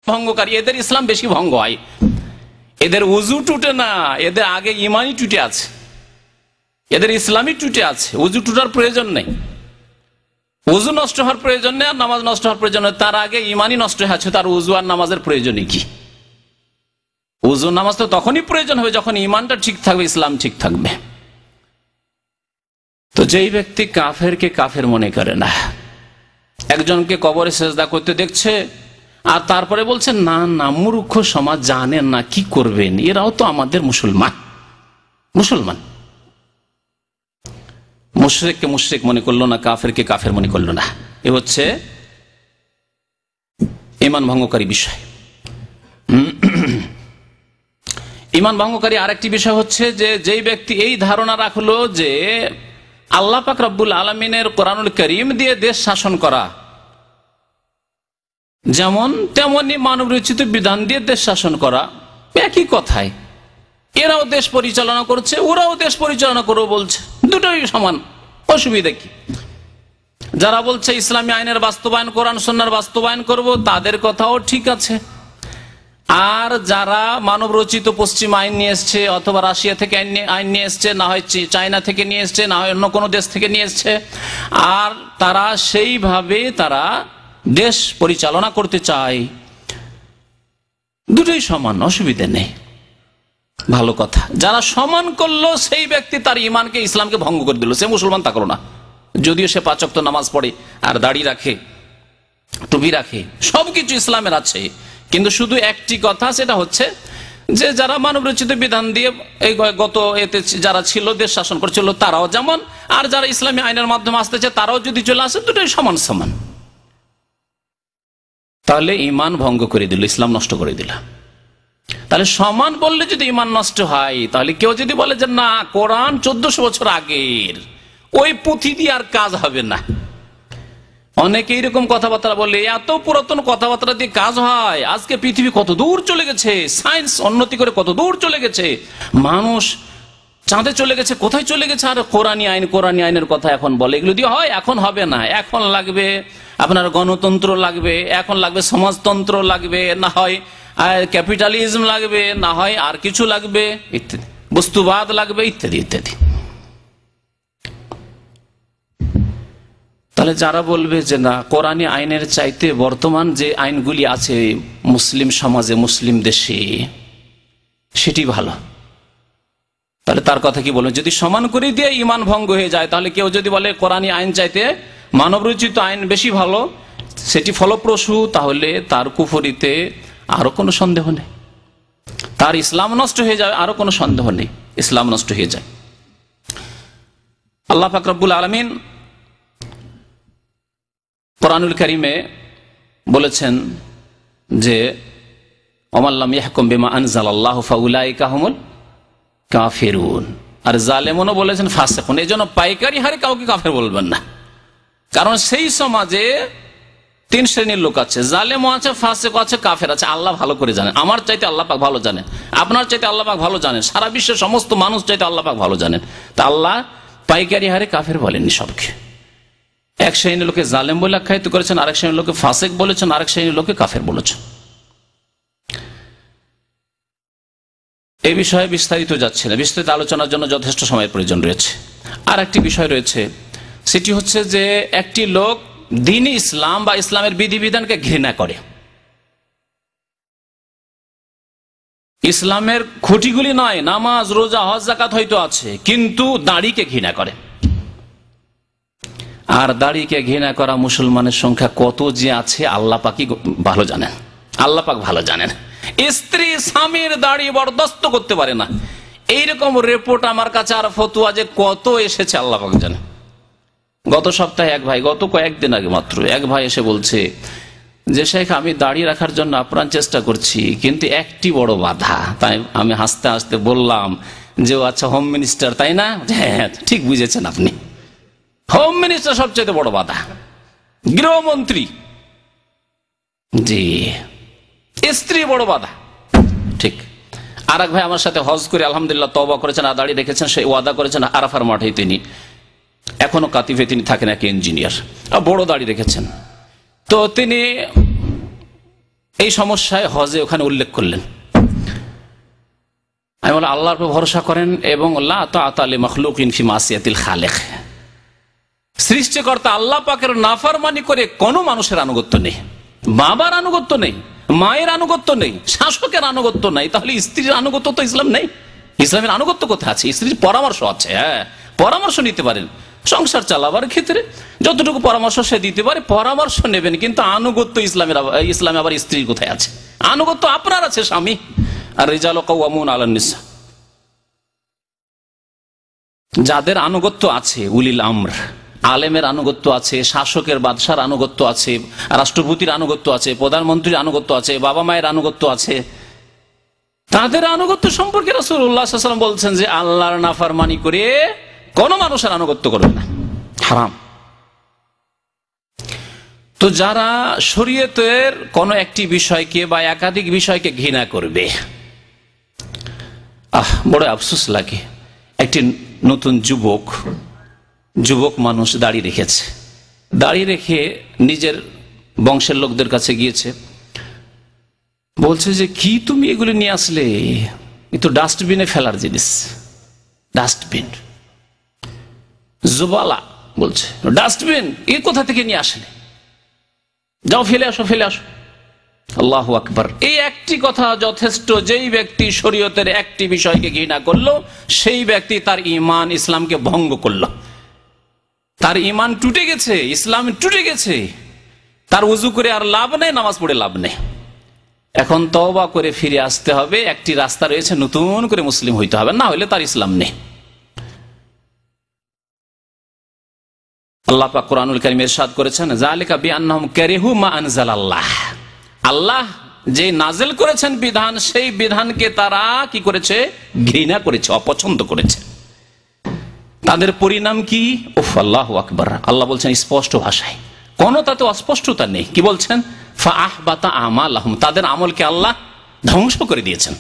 ভঙ্গকারী, এদের ইসলাম বেশি ভঙ্গ হয়। এদের উজু টুটে না, এদের আগে ইমানই টুটে আছে, এদের ইসলামই টুটে আছে। উজু টুটার প্রয়োজন নেই, উজু নষ্ট হওয়ার প্রয়োজন নেই, আর নামাজ নষ্ট হওয়ার প্রয়োজন নেই। তার আগে ইমানই নষ্ট হয়ে আছে, তার উজু আর নামাজের প্রয়োজনই কি? উজু নামাজ তো তখনই প্রয়োজন হবে যখন ইমানটা ঠিক থাকবে, ইসলাম ঠিক থাকবে। তো যেই ব্যক্তি কাফেরকে কাফের মনে করে না, একজনকে কবরে সেজদা করতে দেখছে আর তারপরে বলছে না না মূর্খ সমাজ, জানেন না কি করবেন, এরাও তো আমাদের মুসলমান। মুশরিককে মুশরিক মনে করলো না, কাফেরকে কাফের মনে করলো না। এ হচ্ছে ঈমান ভঙ্গকারী বিষয়। ঈমান ভঙ্গকারী আরেকটি বিষয় হচ্ছে যে যেই ব্যক্তি এই ধারণা রাখলো যে আল্লাহ পাক রব্বুল আলামিনের কোরআনুল কারীম দিয়ে দেশ শাসন করা যেমন তেমনি মানব রচিত বিধান দিয়ে দেশ শাসন করা একই কথায়, এরাও দেশ পরিচালনা করছে, ওরাও দেশ পরিচালনা করবো বলছে, দুটোই সমান, অসুবিধা কি? যারা বলছে ইসলামী আইনের বাস্তবায়ন, কোরআন সুন্নাহর বাস্তবায়ন করব, তাদের কথাও ঠিক আছে। আর যারা মানব রচিত পশ্চিম আইন নিয়ে এসছে, অথবা রাশিয়া থেকে আইন নিয়ে এসছে, না হয় চায়না থেকে নিয়ে এসছে, না হয় অন্য কোনো দেশ থেকে নিয়ে এসছে, আর তারা সেইভাবে তারা দেশ পরিচালনা করতে চায়, দুটোই সমান, অসুবিধা নেই, ভালো কথা। যারা সমান করলো সেই ব্যক্তি তার ইমানকে, ইসলামকে ভঙ্গ করে দিল, সে মুসলমান থাকলো না, যদিও সে 5 ওয়াক্ত নামাজ পড়ে আর দাড়ি রাখে, টুপি রাখে, সবকিছু ইসলামের আছে, কিন্তু শুধু একটি কথা, সেটা হচ্ছে যে যারা মানব রচিত বিধান দিয়ে এই গত এতে যারা ছিল দেশ শাসন করছিল তারাও যেমন, আর যারা ইসলামী আইনের মাধ্যমে আসতেছে তারাও যদি চলে আসে, দুটোই সমান সমান। তাহলে ইমান ভঙ্গ করে দিল, ইসলাম নষ্ট করে দিল। তাহলে সমান বললে যদি ইমান নষ্ট হয়, তাহলে কেউ যদি বলে যে না কোরআন 1400 বছর আগের, ওই পুঁথি দিয়ে আর কাজ হবে না। অনেকে এইরকম কথাবার্তা বলে, এত পুরাতন কথাবার্তা দিয়ে কাজ হয়? আজকে পৃথিবী কত দূর চলে গেছে, সায়েন্স উন্নতি করে কত দূর চলে গেছে, মানুষ চাঁদে চলে গেছে, কোথায় চলে গেছে, আর কোরআনী আইনের কথা এখন বলে, এগুলো দিয়ে হয়? এখন হবে না, এখন লাগবে আপনার গণতন্ত্র লাগবে, এখন লাগবে সমাজতন্ত্র লাগবে, না হয় ক্যাপিটালিজম লাগবে, না হয় আর কিছু লাগবে ইত্যাদি, বস্তুবাদ লাগবে ইত্যাদি ইত্যাদি। তাহলে যারা বলবে যে না কোরআনী আইনের চাইতে বর্তমান যে আইনগুলি আছে মুসলিম সমাজে, মুসলিম দেশে, সেটি ভালো, তাহলে তার কথা কি বলবেন? যদি সমান করে দিয়ে ইমান ভঙ্গ হয়ে যায়, তাহলে কেউ যদি বলে কোরআনী আইন চাইতে মানব রচিত আইন বেশি ভালো, সেটি ফলপ্রসূ, তাহলে তার কুফরিতে আরো কোনো সন্দেহ নেই, তার ইসলাম নষ্ট হয়ে যাবে, আরো কোনো সন্দেহ নেই, ইসলাম নষ্ট হয়ে যায়। আল্লাহ পাক রব্বুল আলামিন কোরআনুল কারীমে বলেছেন যে ওমাল্লাম ইয়াহকুম বিমা আনজালাল্লাহু ফাউলাইকা হুমুল কাফিরুন, আর জালেমুনও বলেছেন ফাসিকুন। এই জন্য পাইকারি হারে কাউকে কাফের বলবেন না, কারণ সেই সমাজে 3 শ্রেণীর লোক আছে, জালেমও আছে, ফাসিকও আছে, কাফের আছে। আল্লাহ ভালো করে জানেন, আমার চাইতে আল্লাহ পাক ভালো জানেন, আপনার চাইতে আল্লাহ পাক ভালো জানেন, সারা বিশ্বের সমস্ত মানুষ চাইতে আল্লাহ পাক ভালো জানেন। তা আল্লাহ পাইকারি হারে কাফের বলেননি সবকে। এক শ্রেণীর লোকে জালেম বলে আখ্যায়িত করেছেন, আরেক শ্রেণীর লোকে ফাসিক বলেছেন, আরেক শ্রেণীর লোকে কাফের বলেছেন। এই বিষয়ে বিস্তারিত যাচ্ছে না, বিস্তারিত আলোচনার জন্য যথেষ্ট সময়ের প্রয়োজন রয়েছে। আর একটি বিষয় রয়েছে, সেটি হচ্ছে যে একটি লোক দ্বীন ইসলাম বা ইসলামের বিধিবিধানকে ঘৃণা করে, ইসলামের খুঁটিগুলি নয়, নামাজ রোজা হজ যাকাত হয়তো আছে, কিন্তু দাড়িকে ঘৃণা করে। আর দাড়িকে ঘৃণা করা মুসলমানের সংখ্যা কত যে আছে আল্লাহ পাকই ভালো জানেন, আল্লাহ পাক ভালো জানেন। স্ত্রী স্বামীর দাড়ি বরদাস্ত করতে পারে না, এইরকম রিপোর্ট আমার কাছে আর ফতোয়া যে কত এসেছে আল্লাহ পাক জানেন। গত সপ্তাহে এক ভাই, গত কয়েকদিন আগে মাত্র এক ভাই এসে বলছে যে শেখ আমি দাড়ি রাখার জন্য আপ্রাণ চেষ্টা করছি, কিন্তু একটি বড় বাধা। তাই আমি হাসতে হাসতে বললাম যে ও আচ্ছা হোম মিনিস্টার তাই না? হ্যাঁ ঠিক বুঝেছেন আপনি, হোম মিনিস্টার সবচেয়ে বড় বাধা, গৃহমন্ত্রী, জি, স্ত্রী বড় বাধা, ঠিক। আর এক ভাই আমার সাথে হজ করে আলহামদুলিল্লাহ তওবা করেছেন, আর দাড়ি রেখেছেন, সেই ওয়াদা করেছেন আরাফার মাঠে, তিনি এখনো কাতিফে তিনি থাকেন, এক ইঞ্জিনিয়ার, বড় দাড়ি রেখেছেন। তো তিনি এই সমস্যায় হজে ওখানে উল্লেখ করলেন। আমি বলি আল্লাহর উপর ভরসা করেন এবং লা তাআতা লি মাখলুকিন ফি মাসিয়াতিল খালিক, সৃষ্টিকর্তা আল্লাহ পাকের নাফরমানি করে কোনো মানুষের আনুগত্য নেই, বাবার আনুগত্য নেই, মায়ের আনুগত্য নেই, শাসকের আনুগত্য নেই। তাহলে স্ত্রীর আনুগত্য তো ইসলাম নেই। ইসলামের আনুগত্য কোথায় আছে? স্ত্রীর পরামর্শ আছে, হ্যাঁ পরামর্শ নিতে পারেন সংসার চালাবার ক্ষেত্রে, যতটুকু পরামর্শ সে দিতে পারে পরামর্শ নেবেন, কিন্তু আনুগত্য ইসলামে আবার স্ত্রীর কোথায় আছে? আনুগত্য আপনার আছে স্বামী। আর রিজালু কাওয়ামুন আলান নিসা, যাদের আনুগত্য আছে উলিল আমর, আলেমের আনুগত্য আছে, শাসকের বাদশার আনুগত্য আছে, রাষ্ট্রপতির আনুগত্য আছে, প্রধানমন্ত্রীর আনুগত্য আছে, বাবা মায়ের আনুগত্য আছে, তাদের আনুগত্য সম্পর্কে রাসূলুল্লাহ সাল্লাল্লাহু আলাইহি ওয়াসাল্লাম বলছেন যে আল্লাহর নাফরমানি করে কোন মানুষের আনুগত্য করবে না, হারাম। তো যারা শরীয়তের কোন একটি বিষয়কে বা একাধিক বিষয়কে ঘৃণা করবে, বড় আফসোস লাগে। একটি নতুন যুবক মানুষ দাঁড়িয়ে রেখেছে, দাঁড়িয়ে রেখে নিজের বংশের লোকদের কাছে গিয়েছে, বলছে যে কি তুমি এগুলো নিয়ে আসলে, এ তো ডাস্টবিনে ফেলার জিনিস, ডাস্টবিন জুবালা বলছে, ডাস্টবিন এ কোথা থেকে নিয়ে আসলে, যাও ফেলে আসো, ফেলে আসো। আল্লাহু আকবার। এই একটি কথা যথেষ্ট। যেই ব্যক্তি শরীয়তের একটি বিষয়কে ঘৃণা করলো, সেই ব্যক্তি তার ঈমান ইসলামকে ভঙ্গ করলো, তার ঈমান টুটে গেছে, ইসলাম টুটে গেছে, তার ওযু করে আর লাভ নেই, নামাজ পড়ে লাভ নেই। এখন তওবা করে ফিরে আসতে হবে। একটি রাস্তা রয়েছে, নতুন করে মুসলিম হইতে হবে, না হলে তার ইসলাম নেই। আল্লাহ পাক কুরআনুল কারীমে ইরশাদ করেছেন, যালিকা বিআন্নাহুম কারিহু মা আনজালাল্লাহ, আল্লাহ যে নাজিল করেছেন বিধান, সেই বিধানকে তারা কি করেছে? ঘৃণা করেছে, অপছন্দ করেছে। তাদের পরিণাম কি? উফ, আল্লাহু আকবার। আল্লাহ বলছেন স্পষ্ট ভাষায়, কোন তাতে অস্পষ্টতা নেই। কি বলছেন? ফাআহবাতা আমালাহুম, তাদের আমলকে আল্লাহ ধ্বংস করে দিয়েছেন।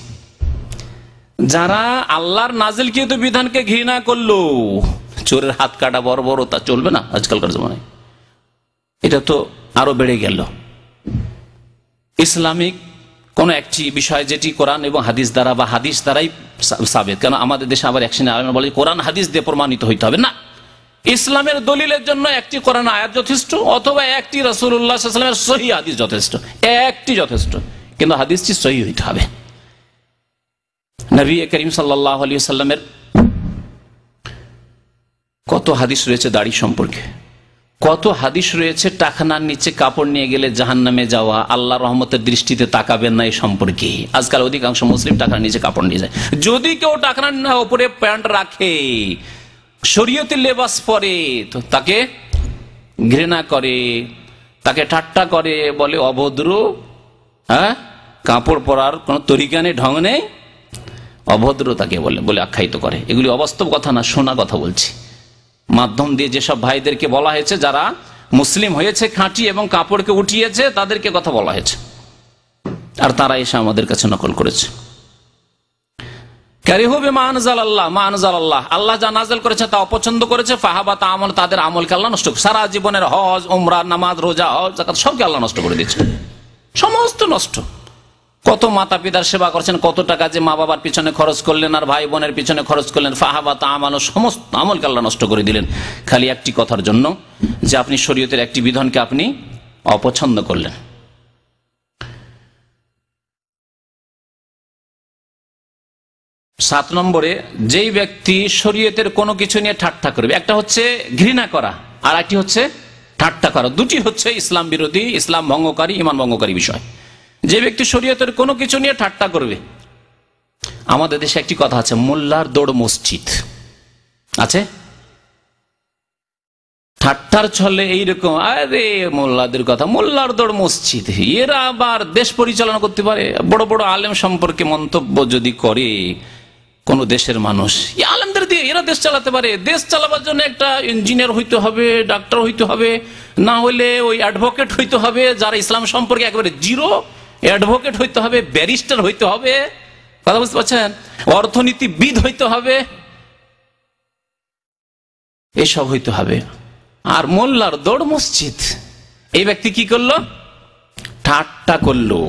যারা আল্লাহর নাজিলকৃত বিধানকে ঘৃণা করলো, চোরের হাত কাটা বর্বরতা চলবে না আজকালকার জমানায়, এটা তো আরো বেড়ে গেল। ইসলামিক কোন একটি বিষয় যেটি কোরআন এবং হাদিস দ্বারা বা হাদিস দ্বারাই সাবেত, কেন আমাদের দেশে আবার একশনে আলেমরা বলে কোরআন হাদিস দিয়ে প্রমাণিত হইতে হবে না। ইসলামের দলিলের জন্য একটি কোরআন আয়াত যথেষ্ট, অথবা একটি রাসূলুল্লাহ সাল্লাল্লাহু আলাইহি ওয়াসাল্লামের সহিহ হাদিস যথেষ্ট, একটি যথেষ্ট, কিন্তু হাদিসটি সহিহ হইতে হবে। নবী করিম সাল্লাল্লাহু আলাইহি ওয়াসাল্লামের কত হাদিস রয়েছে দাড়ি সম্পর্কে, কত হাদিস রয়েছে টাকনার নিচে কাপড় নিয়ে গেলে জাহান্নামে যাওয়া, আল্লাহ রহমতের দৃষ্টিতে তাকাবেন না, এই সম্পর্কে। আজকাল অধিকাংশ মুসলিম টাকনার নিচে কাপড় নিয়ে যায়। যদি কেউ টাকনার উপরে প্যান্ট রাখে, শরীয়তের লেবাস পরে, তো তাকে ঘৃণা করে, তাকে ঠাট্টা করে, বলে অভদ্র, হ্যাঁ কাপড় পরার কোন তরিকা নেই, ঢং নেই, অভদ্র তাকে বলে আখ্যায়িত করে। এগুলি অবাস্তব কথা না, শোনা কথা বলছি। মাধ্যম দিয়ে যেসব ভাইদেরকে বলা হয়েছে যারা মুসলিম হয়েছে খাঁটি এবং কাপড়কে উঠিয়েছে, তাদেরকে কথা বলা হয়েছে, আর তারা এসে আমাদের কাছে নকল করেছে। কারিহু বিমা আনজালাল্লাহ, মা আনজালাল্লাহ, আল্লাহ যা নাযিল করেছে তা অপছন্দ করেছে। ফাহাবাতা আমল, তাদের আমলকে আল্লাহ নষ্ট করে, সারা জীবনের হজ, উমরা, নামাজ, রোজা, হজ, যাকাত সবকে আল্লাহ নষ্ট করে দিয়েছে, সমস্ত নষ্ট। কত মাতা পিতার সেবা করছেন, কত টাকা যে মা বাবার পিছনে খরচ করলেন আর ভাই বোনের পিছনে খরচ করলেন, ফাহাবাতা আমাল, সমস্ত আমলকে আল্লাহ নষ্ট করে দিলেন, খালি একটি কথার জন্য যে আপনি শরীয়তের একটি বিধানকে আপনি অপছন্দ করলেন। 7 নম্বরে, যেই ব্যক্তি শরীয়তের কোনো কিছু নিয়ে ঠাট্টা করবে, একটা হচ্ছে ঘৃণা করা আর একটি হচ্ছে ঠাট্টা করা, দুটি হচ্ছে ইসলাম বিরোধী, ইসলাম ভঙ্গকারী, ঈমান ভঙ্গকারী বিষয়। যে ব্যক্তি শরীয়তের কোনো কিছু নিয়ে ঠাট্টা করবে, আমাদের দেশে একটি কথা আছে, মোল্লার দৌড় মসজিদ আছে, ঠাট্টার ছলে এইরকম, আরে মোল্লাদের কথা, মোল্লার দৌড় মসজিদ, এরা আবার দেশ পরিচালনা করতে পারে। বড় বড় আলেম সম্পর্কে মন্তব্য যদি করে কোন দেশের মানুষ, এই আলেমদের দিয়ে এরা দেশ চালাতে পারে। দেশ চালাবার জন্য একটা ইঞ্জিনিয়ার হইতে হবে, ডাক্তার হইতে হবে, না হলে ওই অ্যাডভোকেট হইতে হবে, যারা ইসলাম সম্পর্কে একেবারে জিরো, অ্যাডভোকেট হইতে হবে, ব্যারিস্টার হইতে হবে, কথা বুঝতে পারছেন, অর্থনীতিবিদ হইতে হবে, এসব হইতে হবে। আর মোল্লার দৌড় মসজিদ, এই ব্যক্তি কি করলো? ঠাট্টা করলো।